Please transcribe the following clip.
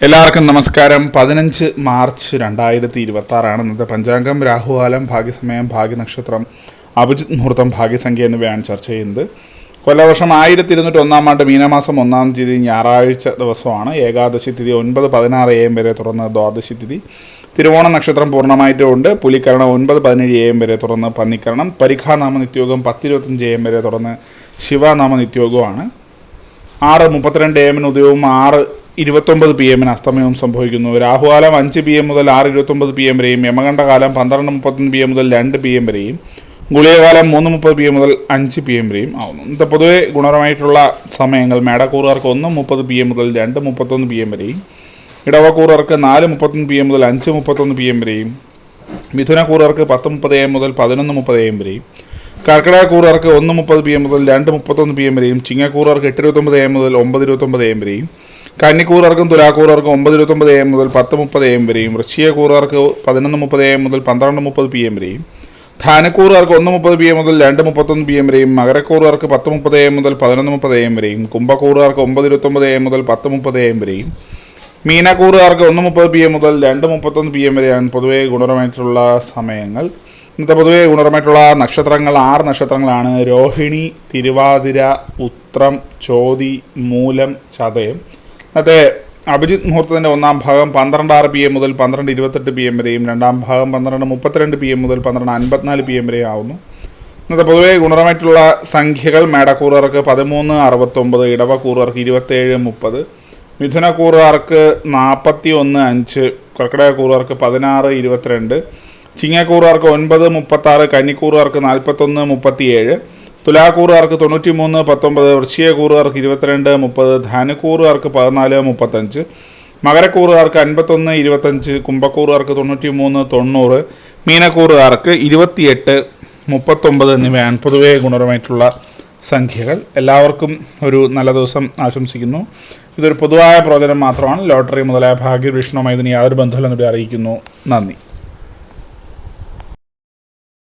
എല്ലാവർക്കും നമസ്കാരം. 15 മാർച്ച് 2026 ഇന്നത്തെ പഞ്ചാംഗം. രാഹുകാലം, ഭാഗ്യസമയം, ഭാഗ്യനക്ഷത്രം, അഭിജിത് മുഹൂർത്തം, ഭാഗ്യസംഖ്യ എന്നിവയാണ് ചർച്ച ചെയ്യുന്നത്. കൊല്ലവർഷം 1201 ആണ്ട് മീനമാസം 1-ാം തീയതി ഞായറാഴ്ച ദിവസമാണ്. ഏകാദശി തിഥി 9:16 AM വരെ തുറന്ന് ദ്വാദശി തിഥി. തിരുവോണ നക്ഷത്രം പൂർണ്ണമായിട്ടും ഉണ്ട്. പുലിക്കരണം 9:17 AM വരെ തുറന്ന് പന്നിക്കരണം. പരിഖാനാമ നിത്യോഗം 10:25 AM വരെ തുറന്ന് ശിവനാമ നിത്യോഗമാണ്. 6:32 AM ഉദയവും 6:29 PM അസ്തമയവും സംഭവിക്കുന്നു. രാഹുകാലം 5 PM മുതൽ 6:29 PM വരെയും, യമകണ്ഠകാലം 12:31 PM മുതൽ 2 PM വരെയും, ഗുളികകാലം 3:30 PM മുതൽ 5 PM വരെയും ആവുന്നു. ഇന്നത്തെ പൊതുവെ ഗുണപരമായിട്ടുള്ള സമയങ്ങൾ: മേടക്കൂറുകാർക്ക് 1:30 PM മുതൽ 2:31 PM വരെയും, ഇടവക്കൂറുകാർക്ക് 4:31 PM മുതൽ 5:31 PM വരെയും, മിഥുനക്കൂറുകാർക്ക് 10:30 AM മുതൽ 11:30 AM വരെയും, കർക്കിടകക്കൂറുകാർക്ക് 1:30 PM മുതൽ 2:31 PM വരെയും, ചിങ്ങക്കൂറുകാർക്ക് 8:29 AM മുതൽ 9:29 AM വരെയും, കന്നിക്കൂറുകാർക്കും തുലാക്കൂറുകാർക്കും 9:29 AM മുതൽ 10:30 AM വരെയും, വൃശ്ചികക്കൂറുകാർക്ക് 11:30 AM മുതൽ 12:30 PM വരെയും, ധാനക്കൂറുകാർക്ക് 1:30 PM മുതൽ 2:31 PM വരെയും, മകരക്കൂറുകാർക്ക് 10:30 AM മുതൽ 11:30 AM വരെയും, കുംഭക്കൂറുകാർക്ക് 9:29 AM മുതൽ 10:30 AM വരെയും, മീനക്കൂറുകാർക്ക് 1:30 PM മുതൽ 2:31 PM വരെയാണ് പൊതുവെ ഗുണപരമായിട്ടുള്ള സമയങ്ങൾ. ഇന്നത്തെ പൊതുവെ ഗുണപരമായിട്ടുള്ള നക്ഷത്രങ്ങൾ 6 നക്ഷത്രങ്ങളാണ്: രോഹിണി, തിരുവാതിര, ഉത്രം, ചോതി, മൂലം, ചതയം. ഇന്നത്തെ അഭിജിത് മുഹൂർത്തത്തിൻ്റെ 1-ാം ഭാഗം 12:06 PM മുതൽ 12:28 PM വരെയും, 2-ാം ഭാഗം 12:32 PM മുതൽ 12:54 PM വരെ ആവുന്നു. ഇന്നത്തെ പൊതുവെ ഗുണപരമായിട്ടുള്ള സംഖ്യകൾ: മേടക്കൂറുകാർക്ക് 13:69, ഇടവക്കൂറുകാർക്ക് 27:30, മിഥുനക്കൂറുകാർക്ക് 41:5, കർക്കിടകക്കൂറുകാർക്ക് 16:22, ചിങ്ങക്കൂറുകാർക്ക് 9:36, കന്നിക്കൂറുകാർക്ക് 41:37, തുലാക്കൂറുകാർക്ക് 93:19, വൃശ്ചികക്കൂറുകാർക്ക് 22:30, ധാനക്കൂറുകാർക്ക് 14:35, മകരക്കൂറുകാർക്ക് 51:25, കുംഭക്കൂറുകാർക്ക് 93:90, മീനക്കൂറുകാർക്ക് 28:39 എന്നിവയാണ് പൊതുവെ ഗുണപരമായിട്ടുള്ള സംഖ്യകൾ. എല്ലാവർക്കും ഒരു നല്ല ദിവസം ആശംസിക്കുന്നു. ഇതൊരു പൊതുവായ പ്രവചനം മാത്രമാണ്. ലോട്ടറി മുതലായ ഭാഗ്യവീക്ഷണവുമായി ഇതിന് യാതൊരു ബന്ധമില്ലെന്ന് അറിയിക്കുന്നു. നന്ദി.